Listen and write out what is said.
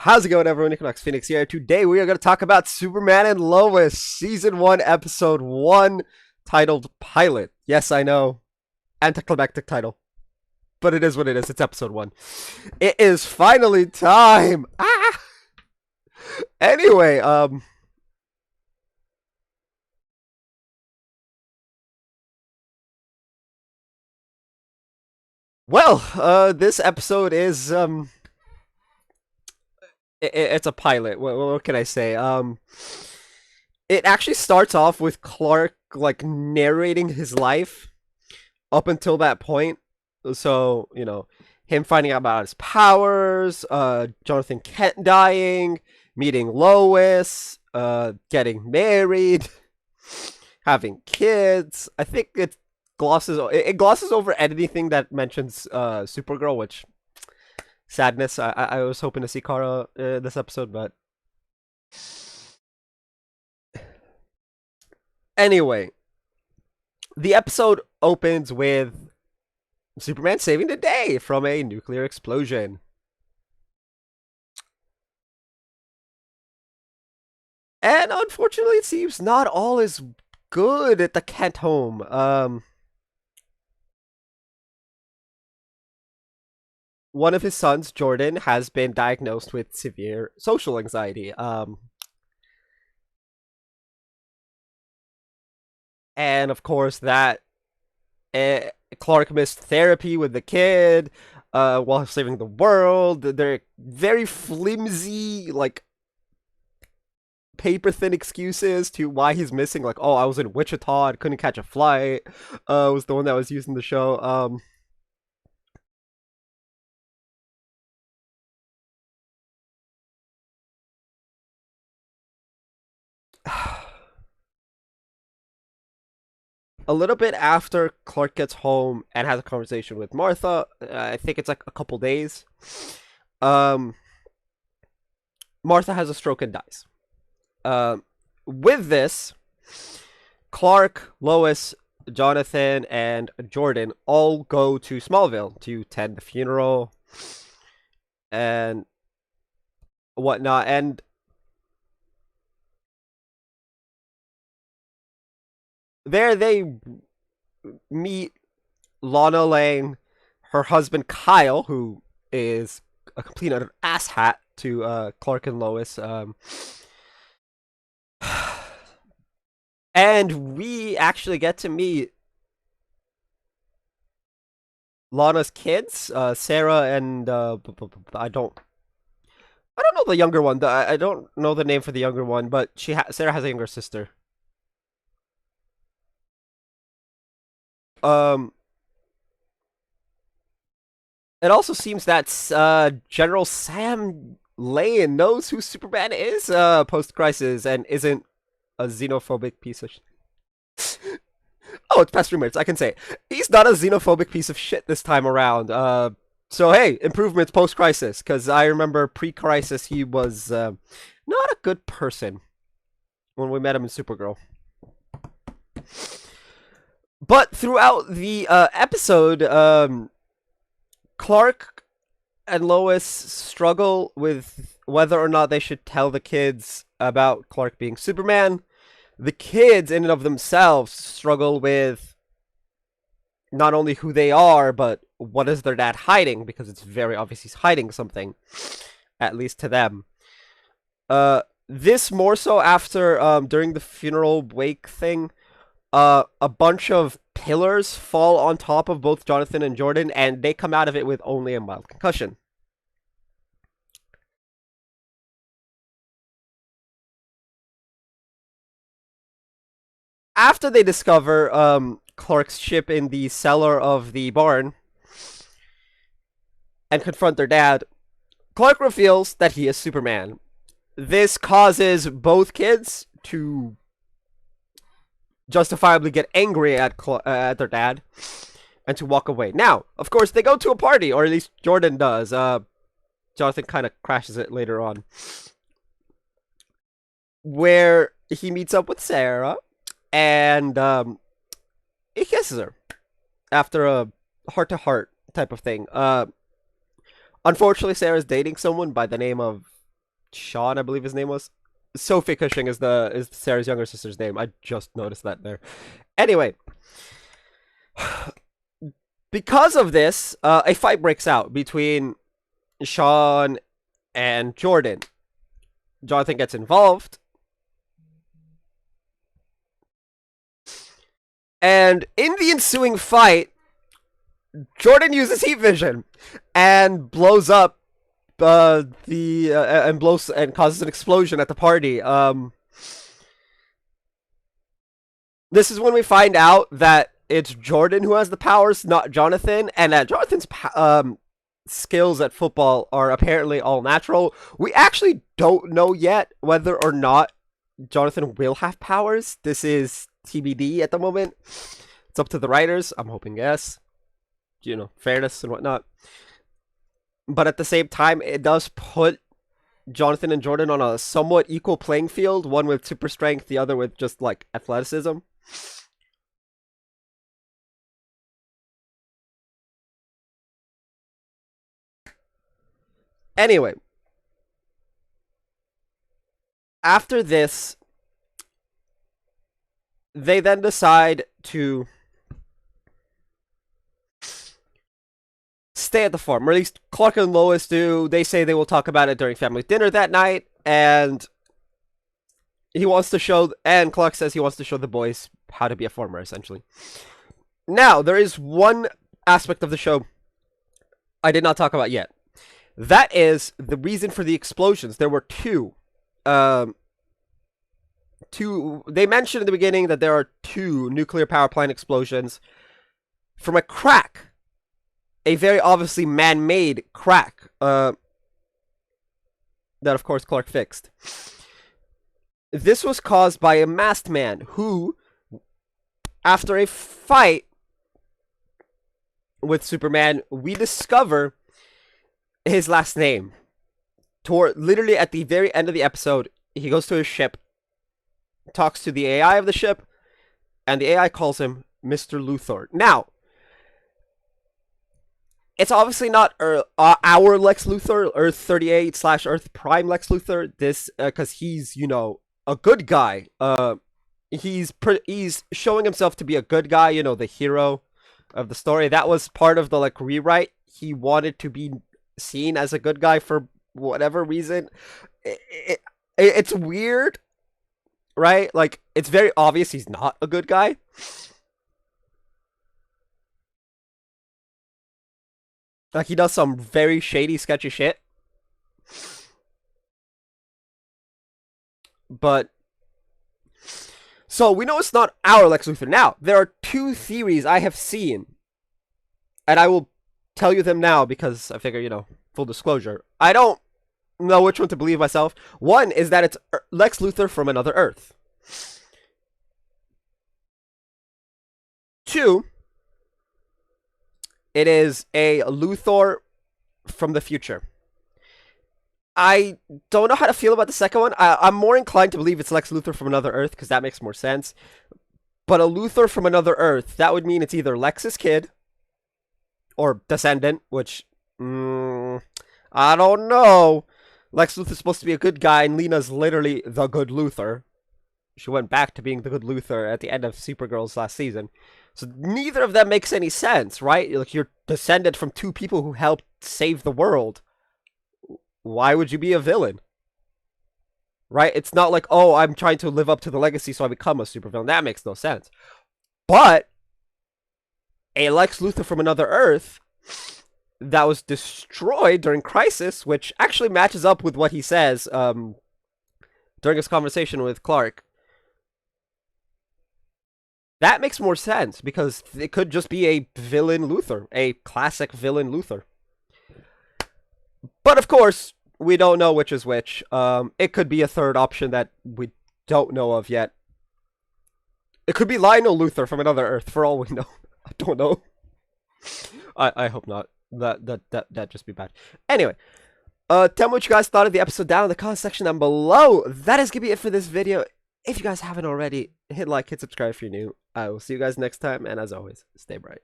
How's it going, everyone? Equinox Phoenix here. Today we are going to talk about Superman and Lois, Season 1, Episode 1, titled Pilot. Yes, I know, anticlimactic title, but it is what it is. It's Episode 1. It is finally time! Anyway, this episode is, it's a pilot. What can I say? It actually starts off with Clark like narrating his life up until that point. So him finding out about his powers, Jonathan Kent dying, meeting Lois, getting married, having kids. I think it glosses over anything that mentions Supergirl, which sadness. I was hoping to see Kara this episode, but anyway, the episode opens with Superman saving the day from a nuclear explosion. And unfortunately, it seems not all is good at the Kent home. One of his sons, Jordan, has been diagnosed with severe social anxiety. And of course, that Clark missed therapy with the kid while saving the world. They're very flimsy, like paper thin excuses to why he's missing. Like, oh, I was in Wichita and couldn't catch a flight. Was the one that was used in the show. A little bit after Clark gets home and has a conversation with Martha, I think it's like a couple days. Um, Martha has a stroke and dies. With this, Clark, Lois, Jonathan, and Jordan all go to Smallville to attend the funeral and whatnot. And there they meet Lana Lang, her husband Kyle, who is a complete utter asshat to Clark and Lois. And we actually get to meet Lana's kids, Sarah and I don't know the younger one. I don't know the name for the younger one, but Sarah has a younger sister. Um, it also seems that General Sam Lane knows who Superman is post crisis and isn't a xenophobic piece of oh, it's past 3 minutes. I can say he's not a xenophobic piece of shit this time around. So hey, improvements post crisis. Because I remember pre crisis he was not a good person when we met him in Supergirl. But throughout the episode, Clark and Lois struggle with whether or not they should tell the kids about Clark being Superman. The kids, in and of themselves, struggle with not only who they are, but what is their dad hiding, because it's very obvious he's hiding something, at least to them. This more so after, during the funeral wake thing, a bunch of pillars fall on top of both Jonathan and Jordan, and they come out of it with only a mild concussion. After they discover Clark's ship in the cellar of the barn and confront their dad, Clark reveals that he is Superman. This causes both kids to justifiably get angry at their dad and to walk away. Now, of course, they go to a party, or at least Jordan does. Jonathan kind of crashes it later on, where he meets up with Sarah and he kisses her after a heart to heart type of thing. Unfortunately, Sarah's dating someone by the name of Sean, I believe his name was. Sophie Cushing is Sarah's younger sister's name. I just noticed that there. Anyway, because of this, a fight breaks out between Sean and Jordan. Jonathan gets involved. And in the ensuing fight, Jordan uses heat vision and blows up and causes an explosion at the party. This is when we find out that it's Jordan who has the powers, not Jonathan, and that Jonathan's skills at football are apparently all natural. We actually don't know yet whether or not Jonathan will have powers. This is TBD at the moment. It's up to the writers. I'm hoping yes. You know, fairness and whatnot. But at the same time, it does put Jonathan and Jordan on a somewhat equal playing field. One with super strength, the other with just, like, athleticism. Anyway. After this, they then decide to stay at the farm, or at least Clark and Lois do. They say they will talk about it during family dinner that night, and Clark says he wants to show the boys how to be a farmer, essentially. Now, there is one aspect of the show I did not talk about yet. That is the reason for the explosions. There were two. They mentioned in the beginning that there are 2 nuclear power plant explosions from a crack. A very obviously man-made crack. That, of course, Clark fixed. This was caused by a masked man who, after a fight with Superman, we discover his last name. Literally at the very end of the episode, he goes to his ship, talks to the AI of the ship, and the AI calls him Mr. Luthor. Now, it's obviously not our Lex Luthor, Earth 38 / Earth Prime Lex Luthor. This, because he's, you know, a good guy. He's showing himself to be a good guy, you know, the hero of the story. That was part of the, like, rewrite. He wanted to be seen as a good guy for whatever reason. It's weird, right? Like, it's very obvious he's not a good guy. Like, he does some very shady, sketchy shit. But, so we know it's not our Lex Luthor. Now, there are 2 theories I have seen, and I will tell you them now because I figure, you know, full disclosure. I don't know which one to believe myself. One is that it's Lex Luthor from another Earth. 2, it is a Luthor from the future. I don't know how to feel about the second one. I'm more inclined to believe it's Lex Luthor from another Earth, because that makes more sense. But a Luthor from another Earth, that would mean it's either Lex's kid, or descendant, which, I don't know. Lex Luthor's supposed to be a good guy, and Lena's literally the good Luthor. She went back to being the good Luthor at the end of Supergirl's last season. So neither of them makes any sense, right? Like, you're descended from 2 people who helped save the world. Why would you be a villain? Right? It's not like, oh, I'm trying to live up to the legacy so I become a supervillain. That makes no sense. But a Lex Luthor from another Earth that was destroyed during Crisis, which actually matches up with what he says during his conversation with Clark. That makes more sense, because it could just be a villain Luthor. A classic villain Luthor. But, of course, we don't know which is which. It could be a third option that we don't know of yet. It could be Lionel Luthor from another Earth, for all we know. I don't know. I hope not. That'd just be bad. Anyway, tell me what you guys thought of the episode down in the comment section down below. That is going to be it for this video. If you guys haven't already, hit like, hit subscribe if you're new. I will see you guys next time, and as always, stay bright.